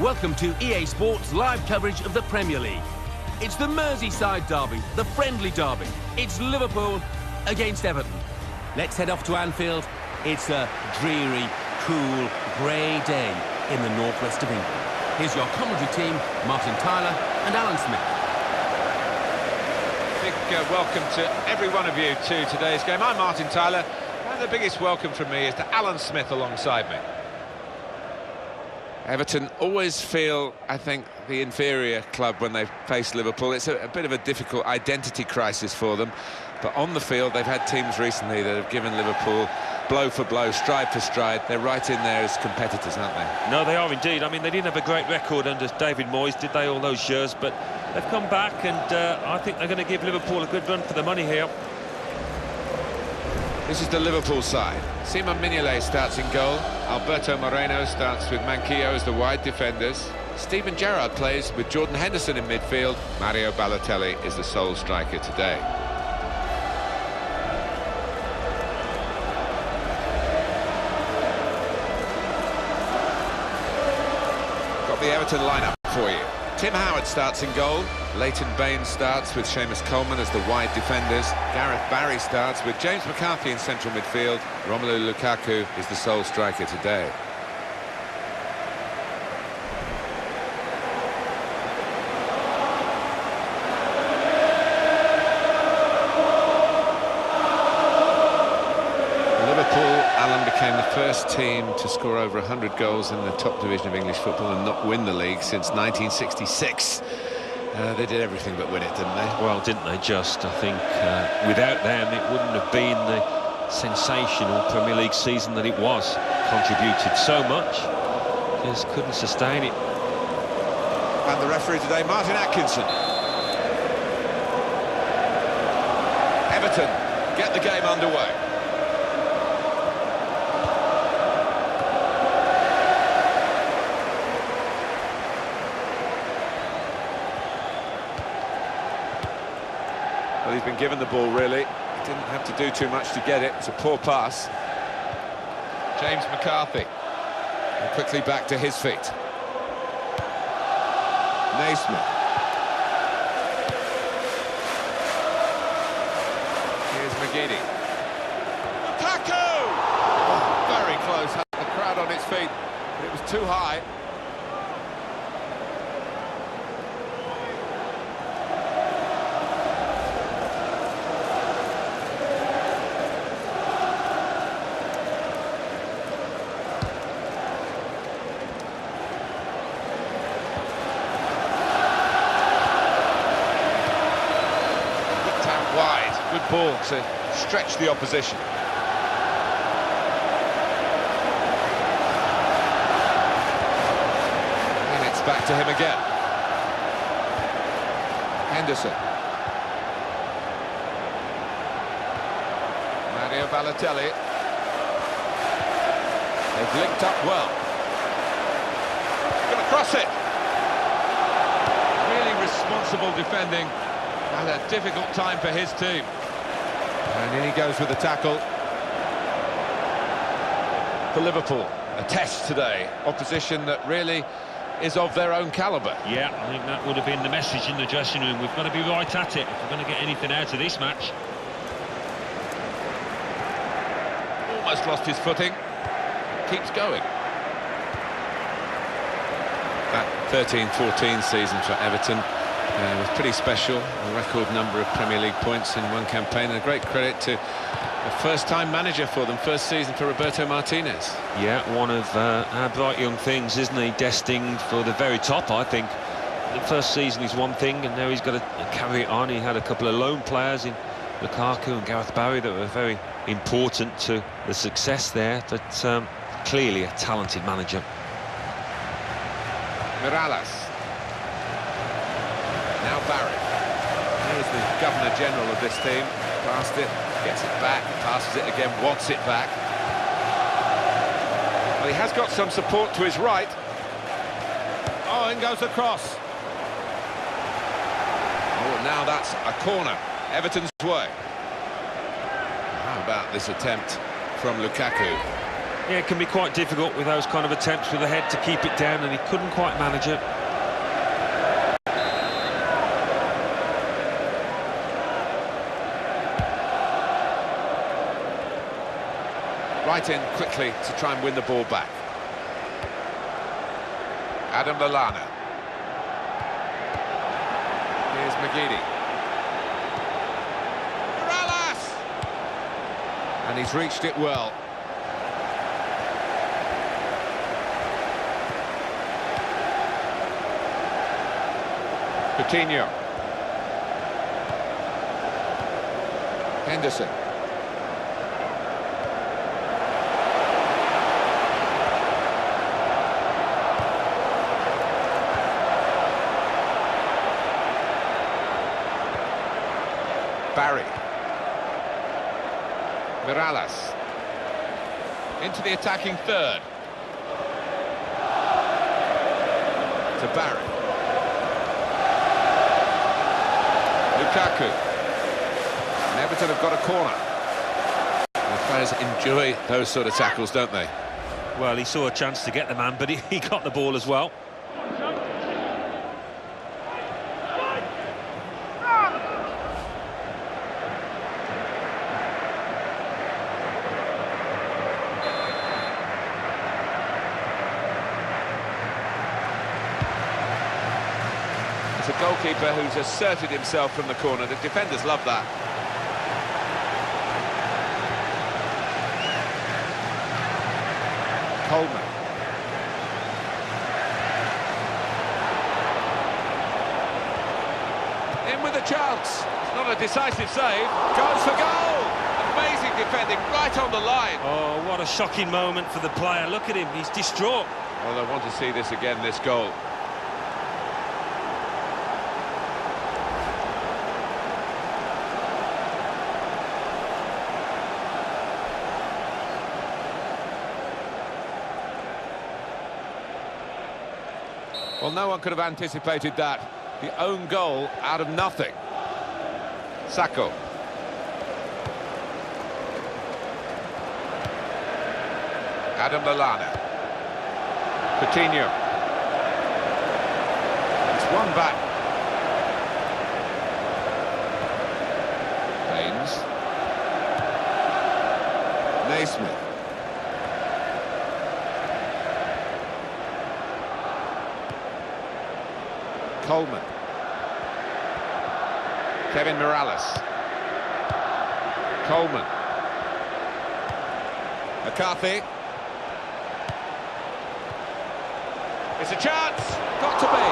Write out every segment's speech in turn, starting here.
Welcome to EA Sports live coverage of the Premier League. It's the Merseyside derby, the friendly derby. It's Liverpool against Everton. Let's head off to Anfield. It's a dreary, cool, grey day in the northwest of England. Here's your commentary team, Martin Tyler and Alan Smith. Big welcome to every one of you to today's game. I'm Martin Tyler, and the biggest welcome from me is to Alan Smith alongside me. Everton always feel, I think, the inferior club when they face Liverpool. It's a bit of a difficult identity crisis for them. But on the field, they've had teams recently that have given Liverpool blow for blow, stride for stride. They're right in there as competitors, aren't they? No, they are indeed. I mean, they didn't have a great record under David Moyes, did they, all those years? But they've come back, and I think they're going to give Liverpool a good run for the money here. This is the Liverpool side. Simon Mignolet starts in goal. Alberto Moreno starts with Manquillo as the wide defenders. Steven Gerrard plays with Jordan Henderson in midfield. Mario Balotelli is the sole striker today. Got the Everton lineup for you. Tim Howard starts in goal. Leighton Baines starts with Seamus Coleman as the wide defenders. Gareth Barry starts with James McCarthy in central midfield. Romelu Lukaku is the sole striker today. Alan became the first team to score over 100 goals in the top division of English football and not win the league since 1966. They did everything but win it, didn't they? Well, didn't they just? I think without them it wouldn't have been the sensational Premier League season that it was. Contributed so much, just couldn't sustain it. And the referee today, Martin Atkinson. Everton get the game underway. Well, he's been given the ball, really. He didn't have to do too much to get it. It's a poor pass. James McCarthy. And quickly back to his feet. Naismith. Here's McGeady. Lukaku! Oh, very close. Had the crowd on its feet, but it was too high. Good ball to stretch the opposition. And it's back to him again. Henderson. Mario Balotelli. They've linked up well. Going to cross it. Really responsible defending at a difficult time for his team. And in he goes with the tackle. For Liverpool, a test today. Opposition that really is of their own calibre. Yeah, I think that would have been the message in the dressing room. We've got to be right at it if we're going to get anything out of this match. Almost lost his footing. Keeps going. That 13-14 season for Everton was pretty special. A record number of Premier League points in one campaign, and a great credit to a first-time manager for them, first season for Roberto Martinez. Yeah, one of our bright young things, isn't he? Destined for the very top, I think. The first season is one thing, and now he's got to carry it on. He had a couple of lone players in Lukaku and Gareth Barry that were very important to the success there, but clearly a talented manager. Mirallas. Now Barry. Here's the Governor-General of this team. Passed it, gets it back, passes it again, wants it back. Well, he has got some support to his right. Oh, in goes the cross. Oh, now that's a corner. Everton's way. How about this attempt from Lukaku? Yeah, it can be quite difficult with those kind of attempts with the head to keep it down, and he couldn't quite manage it. Right in quickly to try and win the ball back. Adam Lallana. Here's McGeady. Morales! And he's reached it well. Coutinho. Henderson. Barry. Morales. Into the attacking third. To Barry. Lukaku. And Everton have got a corner. The players enjoy those sort of tackles, don't they? Well, he saw a chance to get the man, but he got the ball as well. It's a goalkeeper who's asserted himself from the corner. The defenders love that. Coleman. In with a chance. It's not a decisive save. Goes for goal. Amazing defending right on the line. Oh, what a shocking moment for the player. Look at him, he's distraught. Well, I want to see this again, this goal. Well, no one could have anticipated that. The own goal out of nothing. Sacco. Adam Lallana. Coutinho. It's one back. Baines. Naismith. Coleman. Kevin Morales. Coleman. McCarthy. It's a chance. Got to be.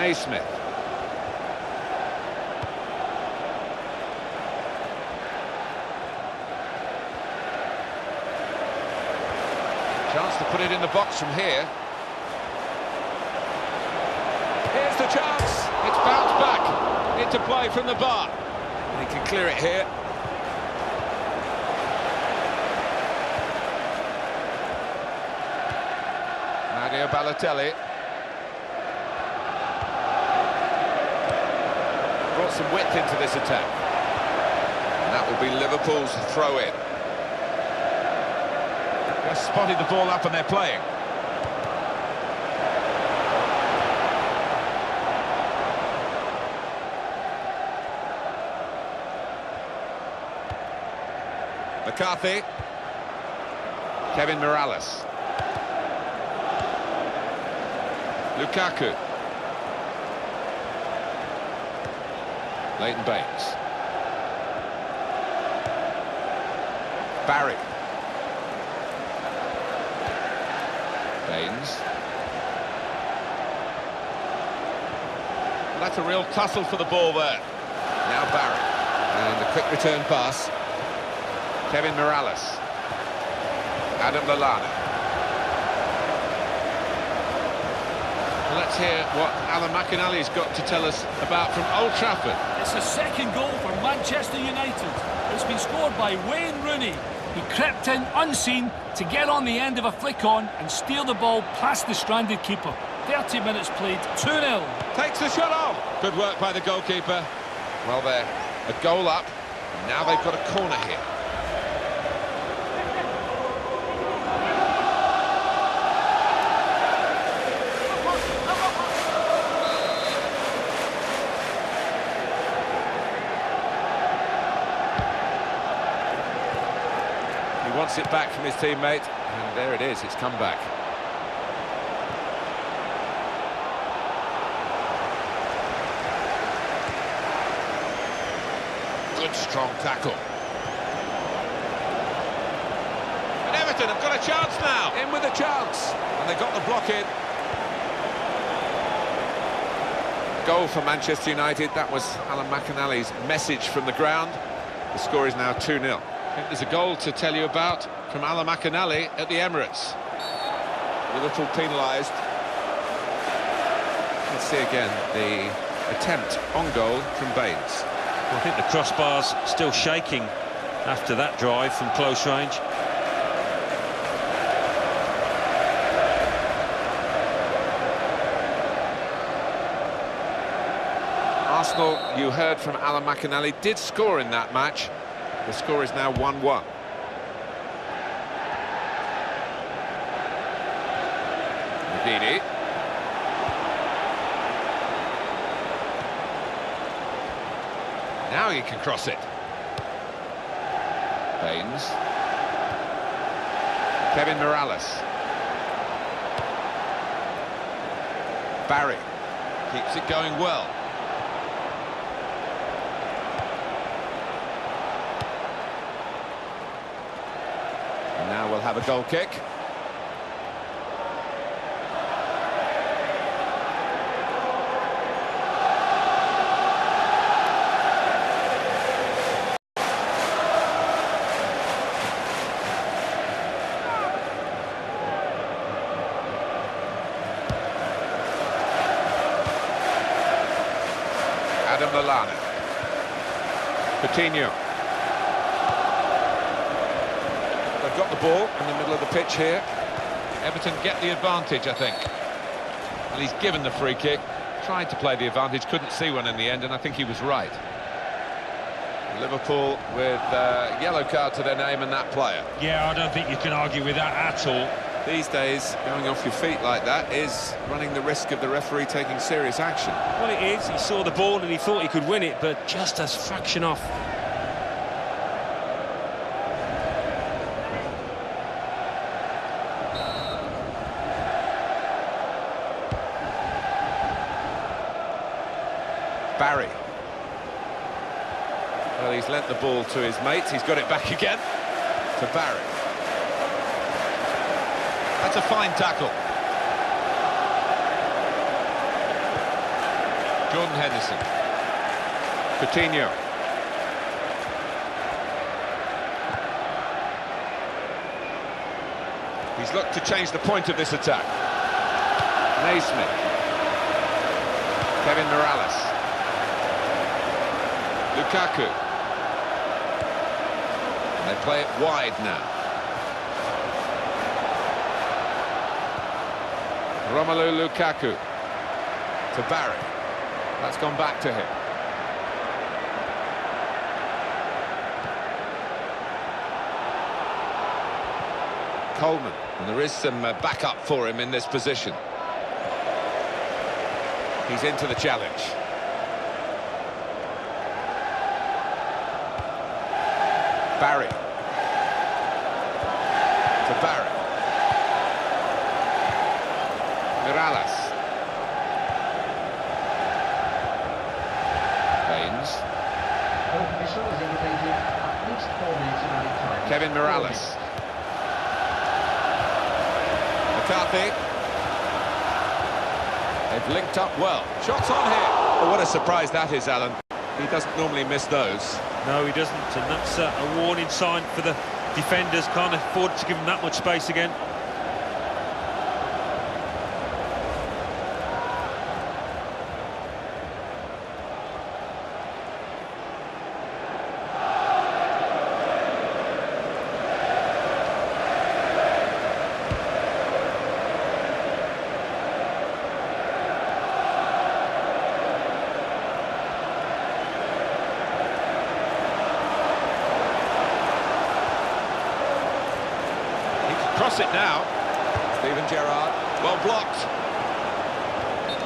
Naismith. Chance to put it in the box from here. Here's the chance. It's bounced back into play from the bar. He can clear it here. Mario Balotelli. Brought some width into this attack. And that will be Liverpool's throw-in. Just spotted the ball up and they're playing. McCarthy. Kevin Morales. Lukaku. Leighton Baines. Barry. Baines. Well, that's a real tussle for the ball there. Now Barry. And a quick return pass. Kevin Morales. Adam Lallana. Well, let's hear what Alan McInally's got to tell us about from Old Trafford. It's the second goal for Manchester United. It's been scored by Wayne Rooney. He crept in unseen to get on the end of a flick on and steer the ball past the stranded keeper. 30 minutes played, 2-0. Takes the shot off. Good work by the goalkeeper. Well, they're a goal up. Now they've got a corner here. He wants it back from his teammate, and there it is, it's come back. Good strong tackle. And Everton have got a chance now. In with a chance. And they got the block in. Goal for Manchester United. That was Alan McInally's message from the ground. The score is now 2-0. I think there's a goal to tell you about from Alan McInally at the Emirates. Liverpool penalised. Let's see again the attempt on goal from Baines. I think the crossbar's still shaking after that drive from close range. Arsenal, you heard from Alan McInally, did score in that match. The score is now 1-1. Medini. Now he can cross it. Baines. Kevin Morales. Barry keeps it going well. And now we'll have a goal kick. Adam Lallana. Coutinho. They've got the ball in the middle of the pitch here. Everton get the advantage, I think. Well, he's given the free kick. Tried to play the advantage, couldn't see one in the end, and I think he was right. Liverpool with a yellow card to their name and that player. Yeah, I don't think you can argue with that at all. These days, going off your feet like that is running the risk of the referee taking serious action. Well, it is. He saw the ball and he thought he could win it, but just a fraction off. Barry. Well, he's lent the ball to his mates. He's got it back again to Barry. That's a fine tackle. Jordan Henderson. Coutinho. He's looked to change the point of this attack. Naismith. Kevin Morales. Lukaku. And they play it wide now. Romelu Lukaku to Barry. That's gone back to him. Coleman. And there is some backup for him in this position. He's into the challenge. Barry. To Barry. Morales. Baines. Official has indicated at least 4 minutes of added time. Kevin Morales. McCarthy. They've linked up well. Shots on here. Oh, what a surprise that is, Alan. He doesn't normally miss those. No, he doesn't, and that's a warning sign for the defenders. Can't afford to give him that much space again. cross it now. Steven Gerrard, well blocked.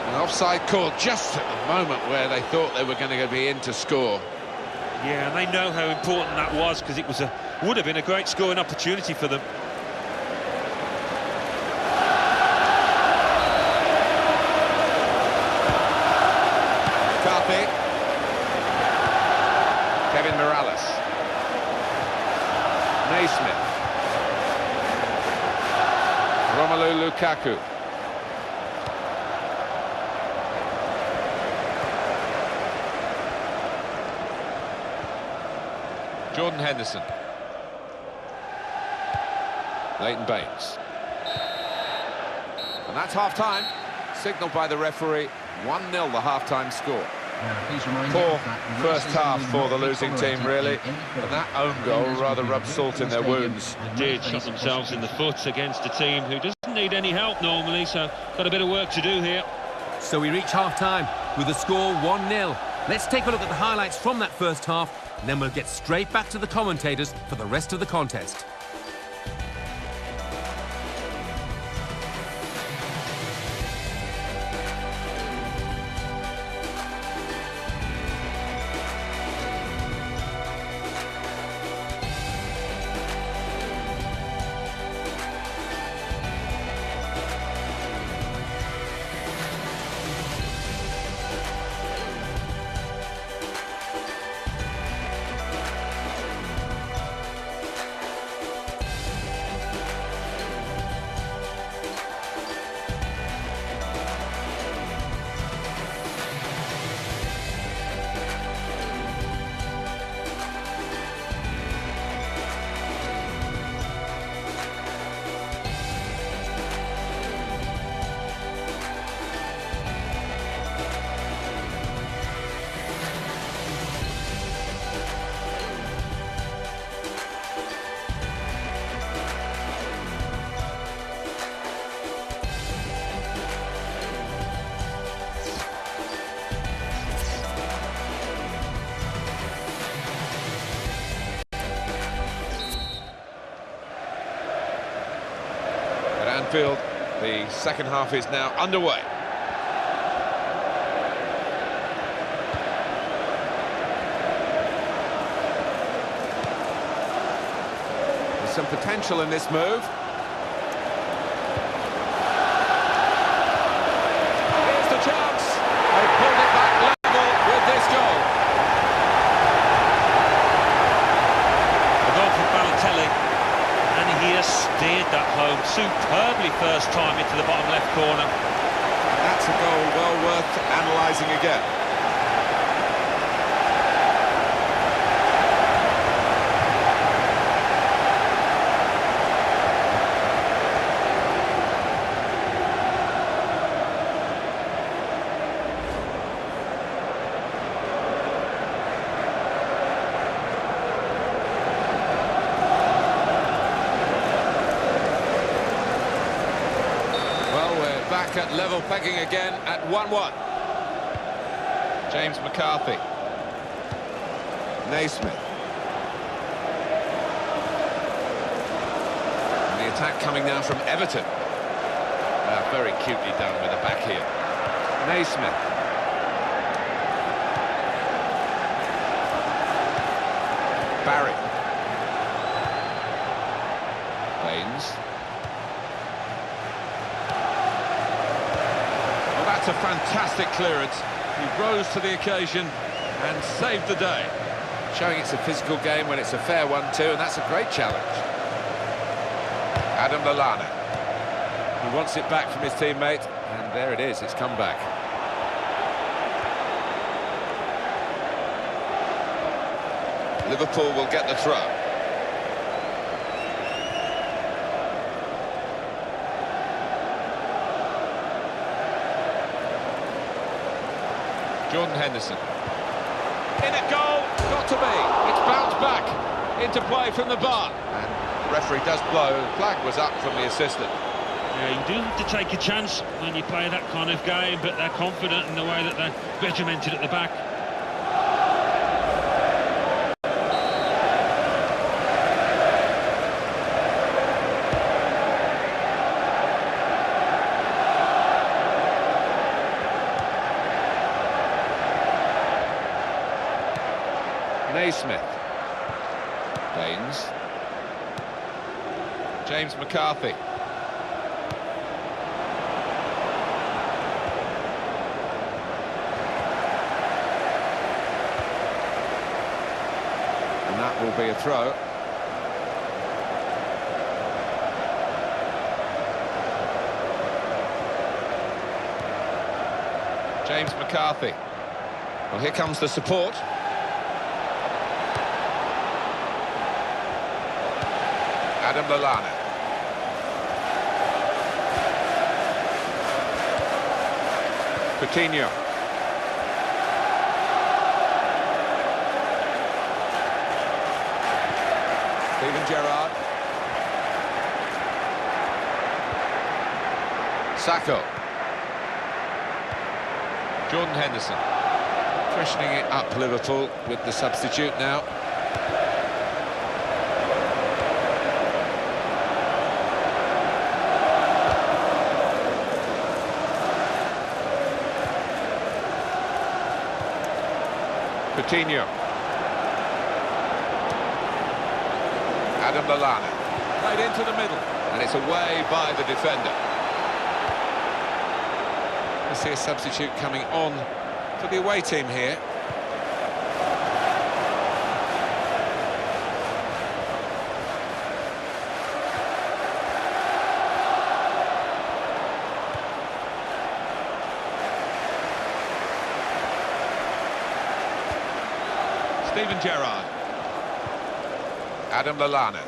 An offside call just at the moment where they thought they were going to be in to score. Yeah, and they know how important that was, because it would have been a great scoring opportunity for them. McCarthy. Kevin Morales. Naismith. Romelu Lukaku. Jordan Henderson. Leighton Baines. And that's half-time. Signalled by the referee. 1-0 the half-time score. Poor first half for the losing team, really. And that own goal rather rubbed salt in their wounds. Indeed, shot themselves in the foot against a team who doesn't need any help normally, so got a bit of work to do here. So we reach half-time with the score 1-0. Let's take a look at the highlights from that first half, and then we'll get straight back to the commentators for the rest of the contest. Anfield, the second half is now underway. There's some potential in this move. Here's the chance. They pulled it back level with this goal. The goal from Balotelli. And he has steered that home superbly first time into the bottom left corner. That's a goal well worth analysing again. Back at level pegging again at 1-1. James McCarthy. Naismith. And the attack coming now from Everton. Very cutely done with the back heel. Naismith. Barry. Baines. That's a fantastic clearance. He rose to the occasion and saved the day. Showing it's a physical game when it's a fair one too, and that's a great challenge. Adam Lallana. He wants it back from his teammate, and there it is, it's come back. Liverpool will get the throw. Jordan Henderson. In at goal, got to be. It's bounced back into play from the bar. And the referee does blow. The flag was up from the assistant. Yeah, you do have to take a chance when you play that kind of game, but they're confident in the way that they're regimented at the back. Naismith. Baines. James McCarthy. And that will be a throw. James McCarthy. Well, here comes the support. Adam Lallana. Coutinho. Steven Gerrard. Sacco. Jordan Henderson. Freshening it up, Liverpool, with the substitute now. Coutinho. Adam Lallana. Played into the middle, and it's away by the defender. We see a substitute coming on for the away team here. Steven Gerrard. Adam Lallana.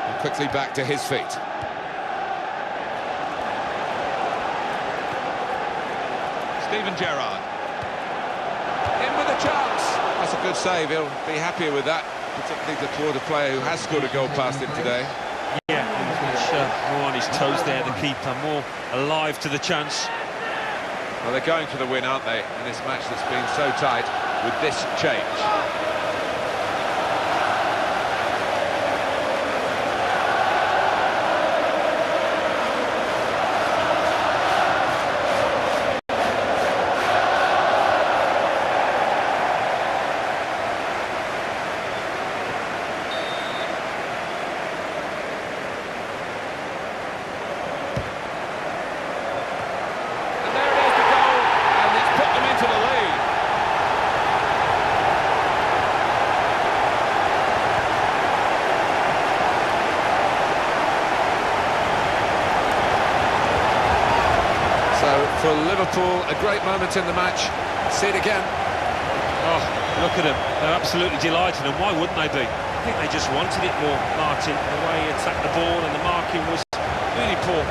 And quickly back to his feet. Steven Gerrard. In with a chance. That's a good save. He'll be happier with that, particularly the Florida player who has scored a goal past him today. Yeah, he was much more on his toes there, the keeper, more alive to the chance. Well, they're going for the win, aren't they, in this match that's been so tight with this change. For Liverpool, a great moment in the match. See it again. Oh, look at them. They're absolutely delighted, and why wouldn't they be? I think they just wanted it more, Martin. The way he attacked the ball and the marking was really poor.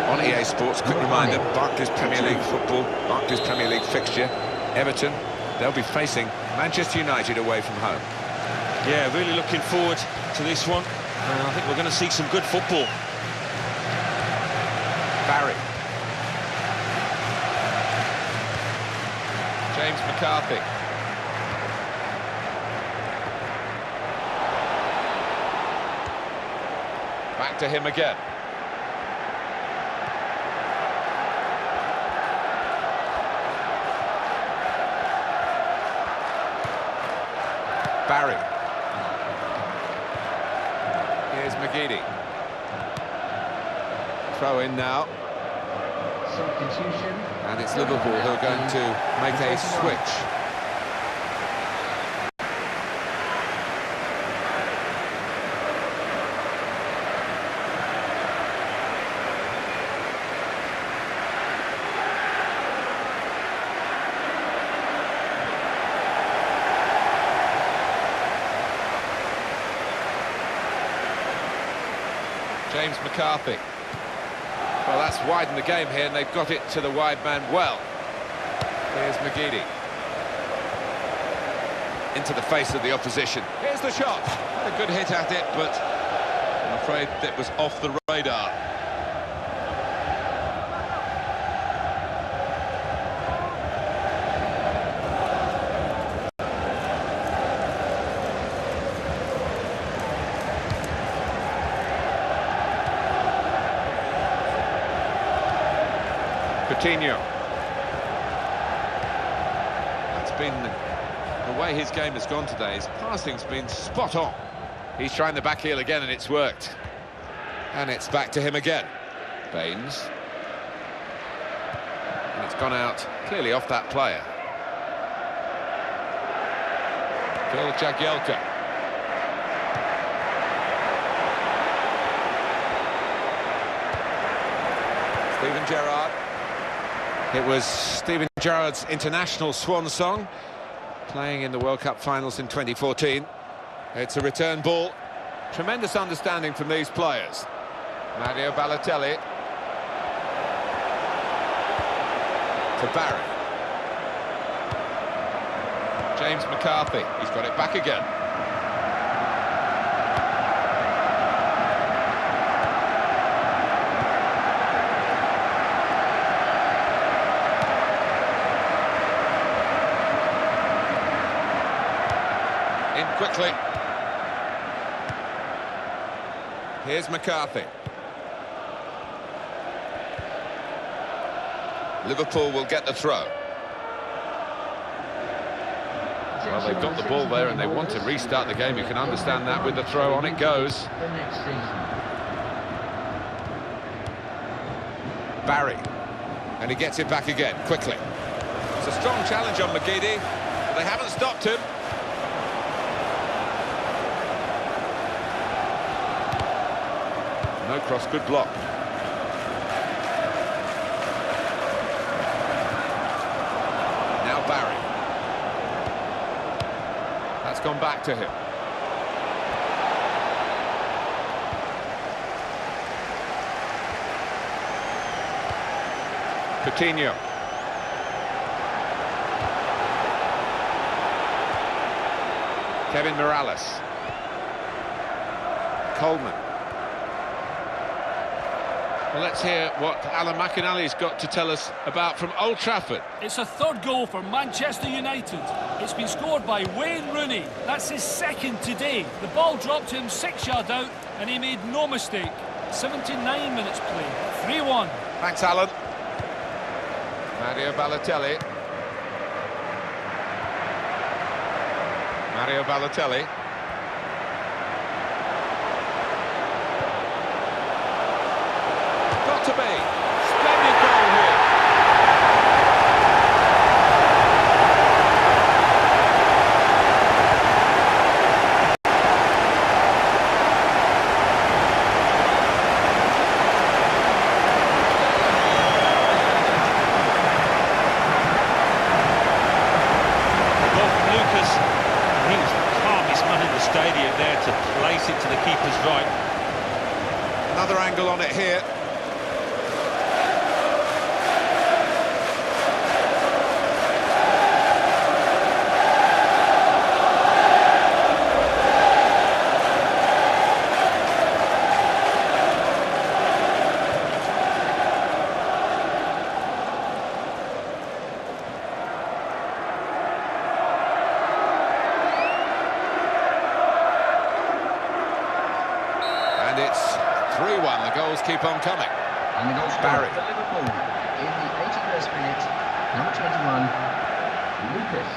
On EA Sports, quick reminder, Barclays Premier League football, Barclays Premier League fixture, Everton, they'll be facing Manchester United away from home. Yeah, really looking forward to this one. I think we're going to see some good football. Barry. James McCarthy. Back to him again. Barry. Here's McGeady. Throw in now. Substitution. And it's Liverpool who are going to make a switch. James McCarthy. Well, that's widened the game here, and they've got it to the wide man well. Here's McGeady. Into the face of the opposition. Here's the shot. A good hit at it, but I'm afraid it was off the radar. Coutinho. That's been the way his game has gone today. His passing's been spot on. He's trying the back heel again, and it's worked. And it's back to him again. Baines. And it's gone out clearly off that player. Phil Jagielka. Steven Gerrard. It was Steven Gerrard's international swan song, playing in the World Cup finals in 2014. It's a return ball. Tremendous understanding from these players. Mario Balotelli. To Barry. James McCarthy. He's got it back again. In quickly. Here's McCarthy. Liverpool will get the throw. Well, they've got the ball there and they want to restart the game. You can understand that with the throw. On it goes. Barry. And he gets it back again, quickly. It's a strong challenge on McGeady, but they haven't stopped him. No cross, good block. Now Barry. That's gone back to him. Coutinho. Kevin Morales. Coleman. Well, let's hear what Alan McInally's got to tell us about from Old Trafford. It's a third goal for Manchester United. It's been scored by Wayne Rooney. That's his second today. The ball dropped to him 6 yards out and he made no mistake. 79 minutes play. 3-1. Thanks, Alan. Mario Balotelli. Mario Balotelli. Got to be. Splendid goal here. Lucas, he was the calmest man in the stadium there to place it to the keeper's right. Another angle on it here. And it's 3-1. The goals keep on coming. And the goal scorer for Liverpool in the 81st minute, number 21, Lucas.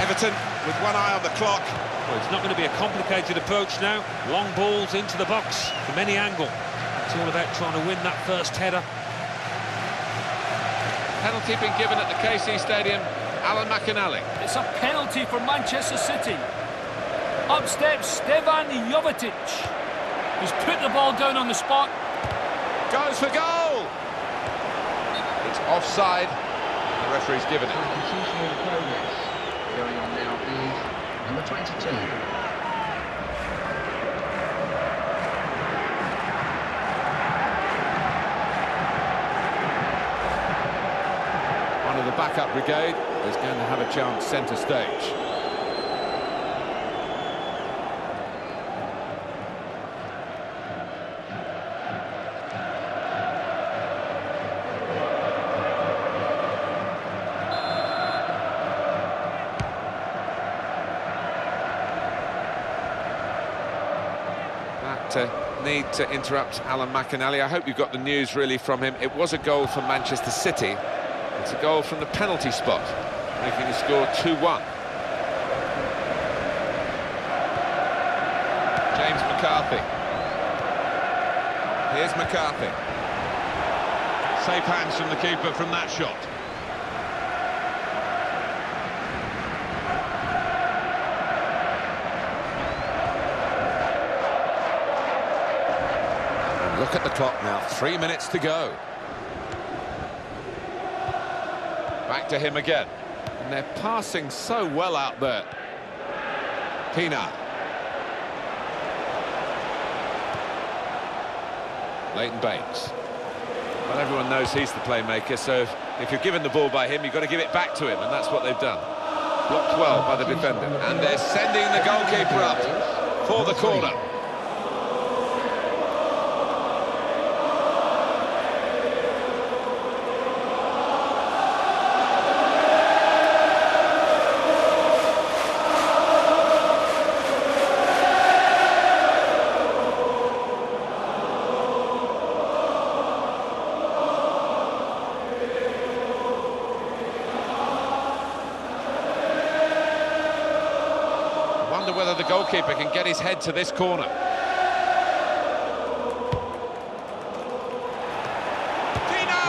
Everton with one eye on the clock. Well, it's not going to be a complicated approach now. Long balls into the box from any angle. It's all about trying to win that first header. Penalty been given at the KC Stadium. Alan McInally. It's a penalty for Manchester City. Up steps Stevan Jovetic. He's put the ball down on the spot. Goes for goal. It's offside. The referee's given it. Substitution in progress. Going on now is number 22. One of the backup brigade is going to have a chance centre stage. commentator, need to interrupt Alan McInally. I hope you got the news really from him. It was a goal for Manchester City. It's a goal from the penalty spot, making the score 2-1. James McCarthy. Here's McCarthy. Safe hands from the keeper from that shot. And look at the clock now, 3 minutes to go. Back to him again. And they're passing so well out there. Pina. Leighton Baines. Well, everyone knows he's the playmaker, so if you're given the ball by him, you've got to give it back to him, and that's what they've done. Blocked well by the defender. And they're sending the goalkeeper up for the corner. Wonder whether the goalkeeper can get his head to this corner. Dina!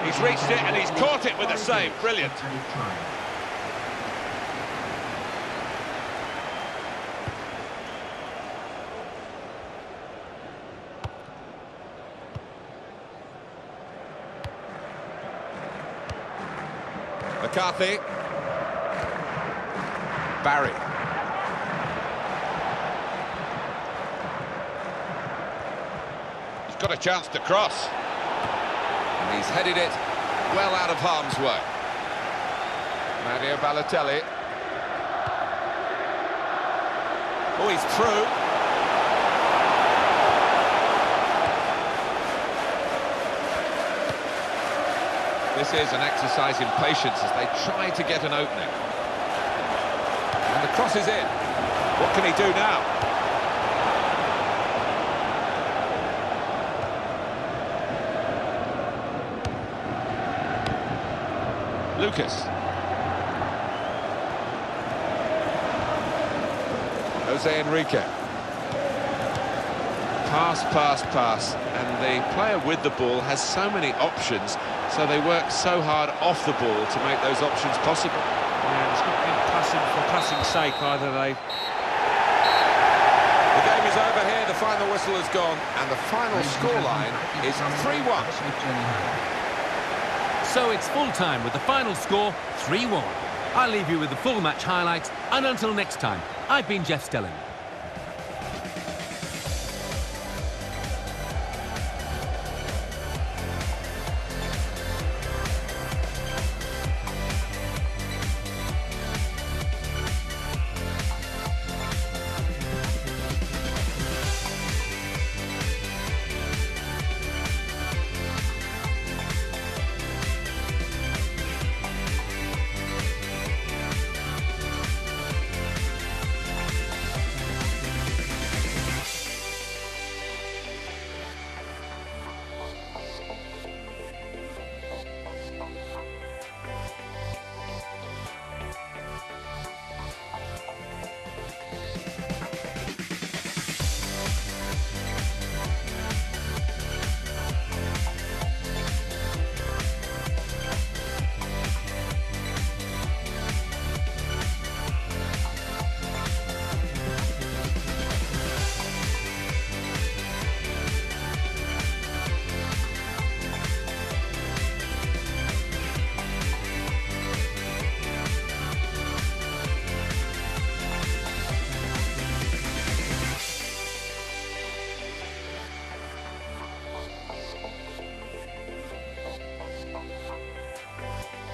He's reached it and he's caught it with a save. Brilliant. McCarthy. Barry. Got a chance to cross, and he's headed it well out of harm's way. Mario Balotelli. Oh, he's through. This is an exercise in patience as they try to get an opening. And the cross is in. What can he do now? Lucas. Jose Enrique. Pass, pass, pass, and the player with the ball has so many options, so they work so hard off the ball to make those options possible. Yeah, it's not been passing for passing's sake either. The game is over here, the final whistle has gone, and the final scoreline is 3-1. So it's full time with the final score 3-1. I'll leave you with the full match highlights, and until next time, I've been Jeff Stelling.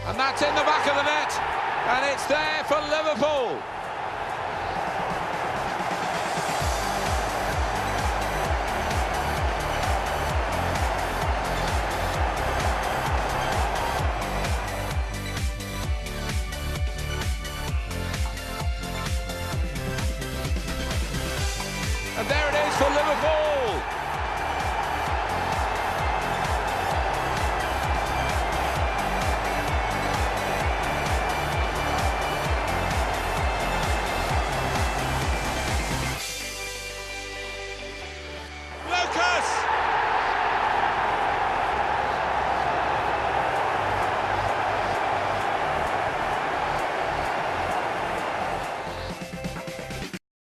And that's in the back of the net. And it's there for Liverpool. And there it is for Liverpool.